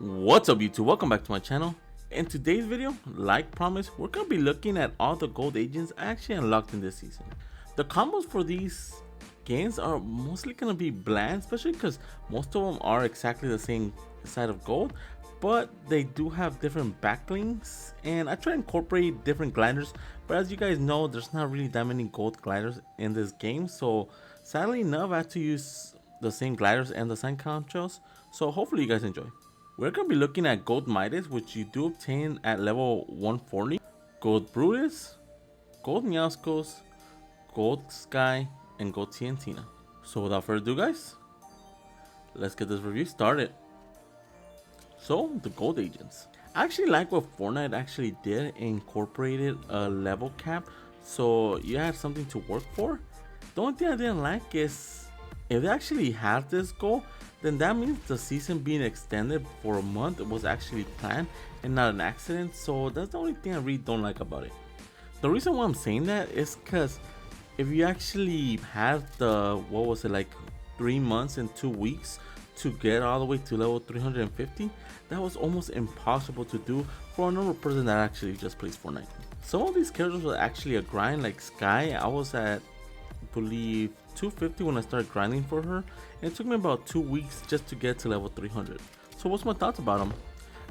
What's up YouTube, welcome back to my channel. In today's video, like promised, we're going to be looking at all the gold agents I actually unlocked in this season. The combos for these games are mostly going to be bland, especially because most of them are exactly the same side of gold, but they do have different backlinks, and I try to incorporate different gliders, but as you guys know, there's not really that many gold gliders in this game, so sadly enough I had to use the same gliders and the sign contrails, so hopefully you guys enjoy. We're going to be looking at Gold Midas, which you do obtain at level 140, Gold Brutus, Gold Meowscles, Gold Sky, and Gold Tiantina. So without further ado guys, let's get this review started. So the gold agents. I actually like what Fortnite actually did, incorporated a level cap so you had something to work for. The only thing I didn't like is if they actually have this goal, then that means the season being extended for a month was actually planned and not an accident. So that's the only thing I really don't like about it. The reason why I'm saying that is because if you actually had the, what was it, like 3 months and 2 weeks to get all the way to level 350, that was almost impossible to do for a normal person that actually just plays Fortnite. Some of these characters were actually a grind, like Sky. I was at, I believe, 250 when I started grinding for her, and it took me about 2 weeks just to get to level 300. So what's my thoughts about them?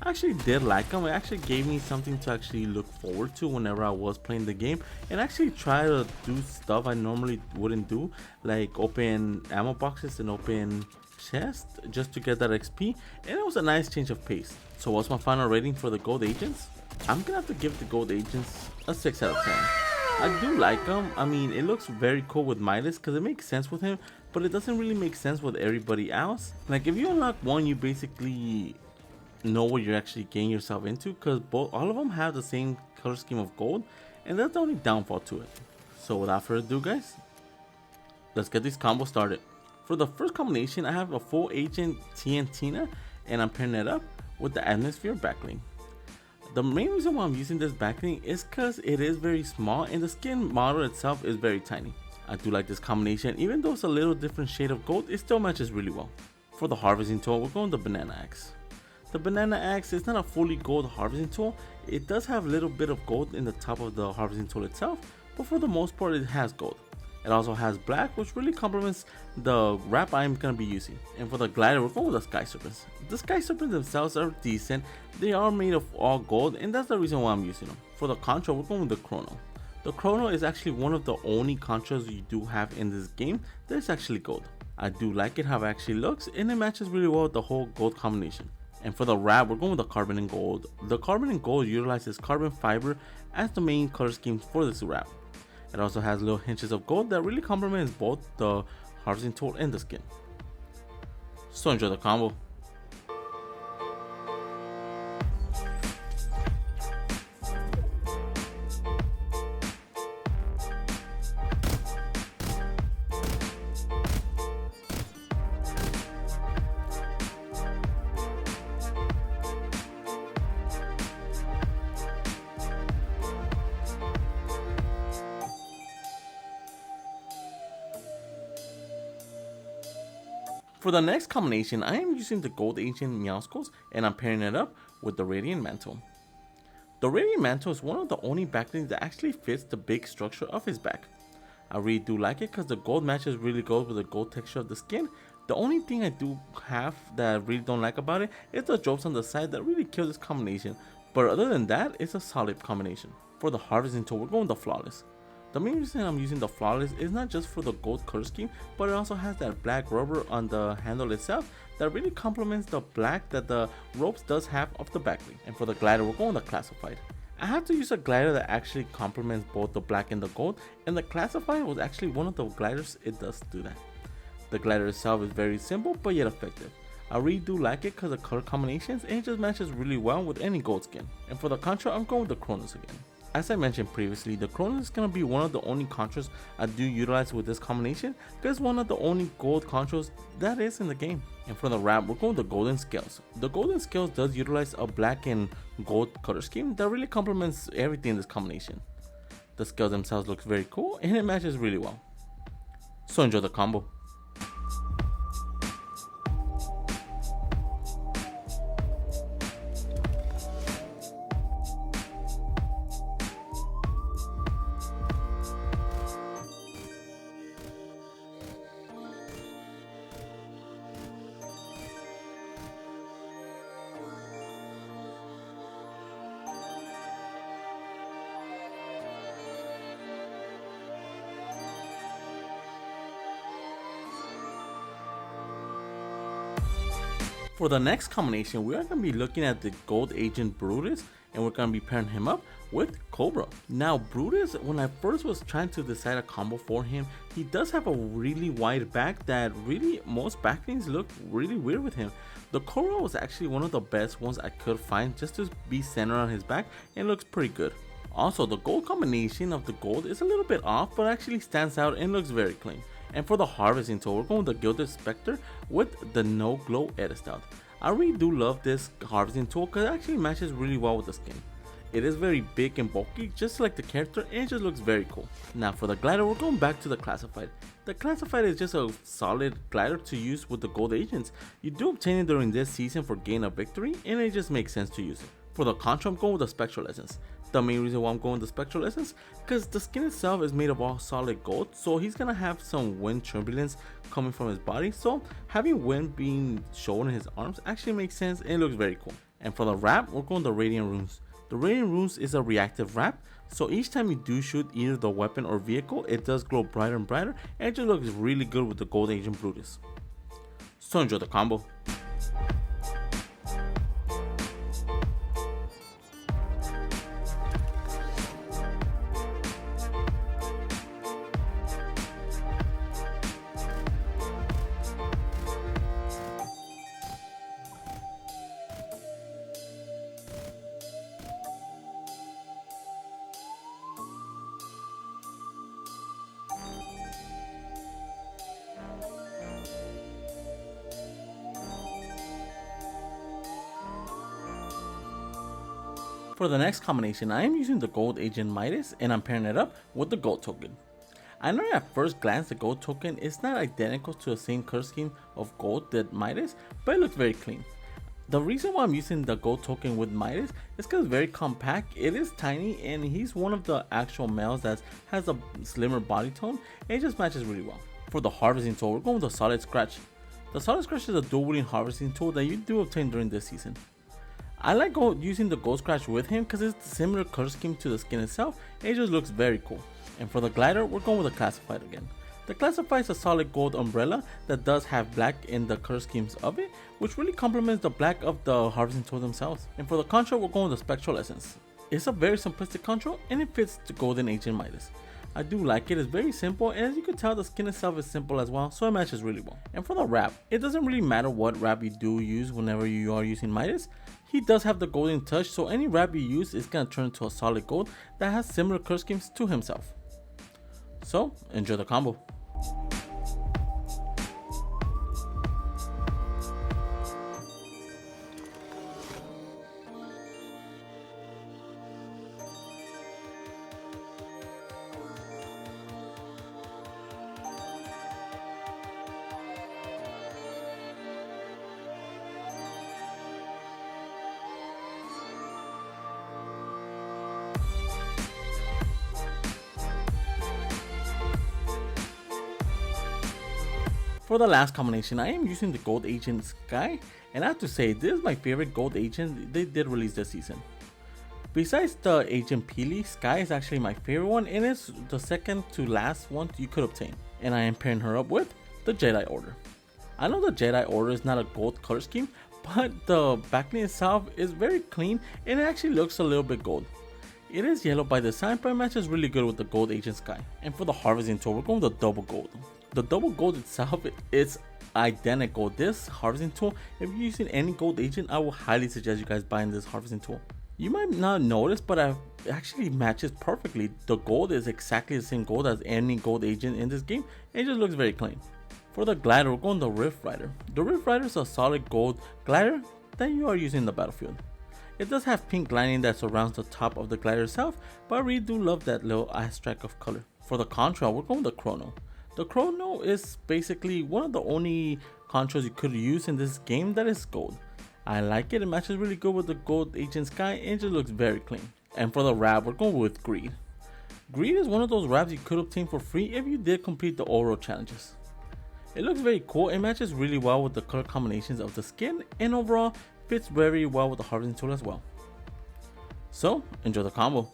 I actually did like them. It actually gave me something to actually look forward to whenever I was playing the game, and actually try to do stuff I normally wouldn't do, like open ammo boxes and open chests just to get that XP, and it was a nice change of pace. So what's my final rating for the gold agents? I'm gonna have to give the gold agents a 6 out of 10. I do like him. I mean, it looks very cool with Midas because it makes sense with him, but it doesn't really make sense with everybody else. Like if you unlock one, you basically know what you're actually getting yourself into, because all of them have the same color scheme of gold, and that's the only downfall to it. So without further ado guys, let's get these combos started. For the first combination, I have a full agent Tiantina, and I'm pairing it up with the atmosphere backlink. The main reason why I'm using this backlink is because it is very small and the skin model itself is very tiny. I do like this combination. Even though it's a little different shade of gold, it still matches really well. For the harvesting tool, we're going the banana axe. The banana axe is not a fully gold harvesting tool. It does have a little bit of gold in the top of the harvesting tool itself, but for the most part it has gold. It also has black, which really complements the wrap I'm going to be using. And for the glider, we're going with the sky serpents. The sky serpents themselves are decent. They are made of all gold, and that's the reason why I'm using them. For the contra, we're going with the chrono. The chrono is actually one of the only contras you do have in this game that is actually gold. I do like it how it actually looks, and it matches really well with the whole gold combination. And for the wrap, we're going with the carbon and gold. The carbon and gold utilizes carbon fiber as the main color scheme for this wrap. It also has little hinges of gold that really complements both the harvesting tool and the skin. So enjoy the combo. For the next combination, I am using the gold agent Meowscles, and I'm pairing it up with the radiant mantle. The radiant mantle is one of the only backlinks that actually fits the big structure of his back. I really do like it because the gold matches really goes with the gold texture of the skin. The only thing I do have that I really don't like about it is the drops on the side that really kill this combination, but other than that, it's a solid combination. For the harvesting tool, we're going with the flawless. The main reason I'm using the flawless is not just for the gold color scheme, but it also has that black rubber on the handle itself that really complements the black that the ropes does have of the backlink. And for the glider, we're going with the classified. I had to use a glider that actually complements both the black and the gold, and the classified was actually one of the gliders it does do that. The glider itself is very simple but yet effective. I really do like it because of the color combinations, and it just matches really well with any gold skin. And for the contra, I'm going with the Cronus again. As I mentioned previously, the Cronus is going to be one of the only contras I do utilize with this combination because it's one of the only gold contras that is in the game. And for the wrap, we're going with the golden scales. The golden scales does utilize a black and gold color scheme that really complements everything in this combination. The scales themselves look very cool and it matches really well. So enjoy the combo. For the next combination, we are going to be looking at the gold agent Brutus, and we're going to be pairing him up with Cobra. Now Brutus, when I first was trying to decide a combo for him, he does have a really wide back that really most backings look really weird with him. The Cobra was actually one of the best ones I could find just to be centered on his back, and looks pretty good. Also, the gold combination of the gold is a little bit off, but actually stands out and looks very clean. And for the harvesting tool, we're going with the Gilded Spectre with the No Glow edit style. I really do love this harvesting tool because it actually matches really well with the skin. It is very big and bulky, just like the character, and it just looks very cool. Now for the glider, we're going back to the classified. The classified is just a solid glider to use with the gold agents. You do obtain it during this season for gain of victory, and it just makes sense to use it. For the contra, I'm going with the Spectral Essence. The main reason why I'm going with the Spectral Essence, because the skin itself is made of all solid gold, so he's gonna have some wind turbulence coming from his body, so having wind being shown in his arms actually makes sense and it looks very cool. And for the wrap, we're going the Radiant Runes. The Radiant Runes is a reactive wrap, so each time you do shoot either the weapon or vehicle, it does glow brighter and brighter, and it just looks really good with the gold agent Brutus. So enjoy the combo. For the next combination, I am using the gold agent Midas, and I'm pairing it up with the gold token. I know at first glance the gold token is not identical to the same color scheme of gold that Midas, but it looks very clean. The reason why I'm using the gold token with Midas is because it's very compact, it is tiny, and he's one of the actual males that has a slimmer body tone, and it just matches really well. For the harvesting tool, we're going with the Solid Scratch. The Solid Scratch is a dual wielding harvesting tool that you do obtain during this season. I like using the gold scratch with him because it's a similar color scheme to the skin itself, and it just looks very cool. And for the glider, we're going with the classified again. The classified is a solid gold umbrella that does have black in the color schemes of it, which really complements the black of the harvesting tool themselves. And for the control, we're going with the Spectral Essence. It's a very simplistic control and it fits the golden agent Midas. I do like it, it's very simple, and as you can tell the skin itself is simple as well, so it matches really well. And for the wrap, it doesn't really matter what wrap you do use whenever you are using Midas. He does have the golden touch, so any wrap you use is going to turn into a solid gold that has similar color schemes to himself. So enjoy the combo. For the last combination, I am using the gold agent Sky, and I have to say this is my favorite gold agent they did release this season. Besides the agent Peely, Sky is actually my favorite one, and it's the second to last one you could obtain. And I am pairing her up with the Jedi Order. I know the Jedi Order is not a gold color scheme, but the backplate itself is very clean and it actually looks a little bit gold. It is yellow by design, but it matches really good with the gold agent Sky. And for the harvesting tool, we're going with the double gold. The double gold itself is identical. This harvesting tool, if you're using any gold agent, I will highly suggest you guys buying this harvesting tool. You might not notice, but it actually matches perfectly. The gold is exactly the same gold as any gold agent in this game, and it just looks very clean. For the glider, we're going the Rift Rider. The Rift Rider is a solid gold glider that you are using in the battlefield. It does have pink lining that surrounds the top of the glider itself, but I really do love that little abstract of color. For the contra, we're going with the Chrono. The Chrono is basically one of the only contras you could use in this game that is gold. I like it, it matches really good with the gold agent Sky and it just looks very clean. And for the wrap, we're going with Greed. Greed is one of those wraps you could obtain for free if you did complete the oral challenges. It looks very cool, it matches really well with the color combinations of the skin, and overall fits very well with the harvesting tool as well. So enjoy the combo.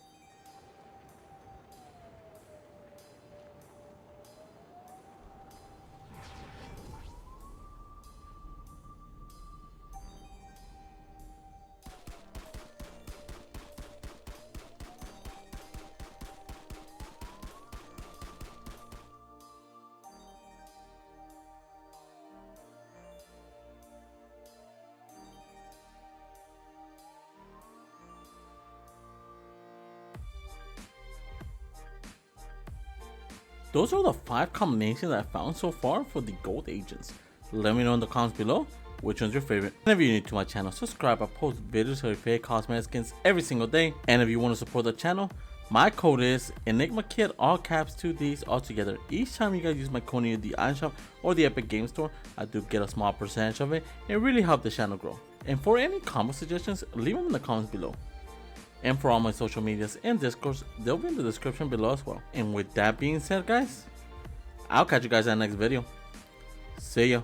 those are the 5 combinations I found so far for the gold agents. Let me know in the comments below which one's your favorite. And if you're new to my channel, subscribe. I post videos of fake cosmetic skins every single day. And if you want to support the channel, my code is ENIGMAKIDD, all caps, 2 Ds, all together. Each time you guys use my code in the item shop or the Epic Game Store, I do get a small percentage of it. It really helps the channel grow. And for any combo suggestions, leave them in the comments below. And for all my social medias and discords, they'll be in the description below as well. And with that being said, guys, I'll catch you guys in the next video. See ya.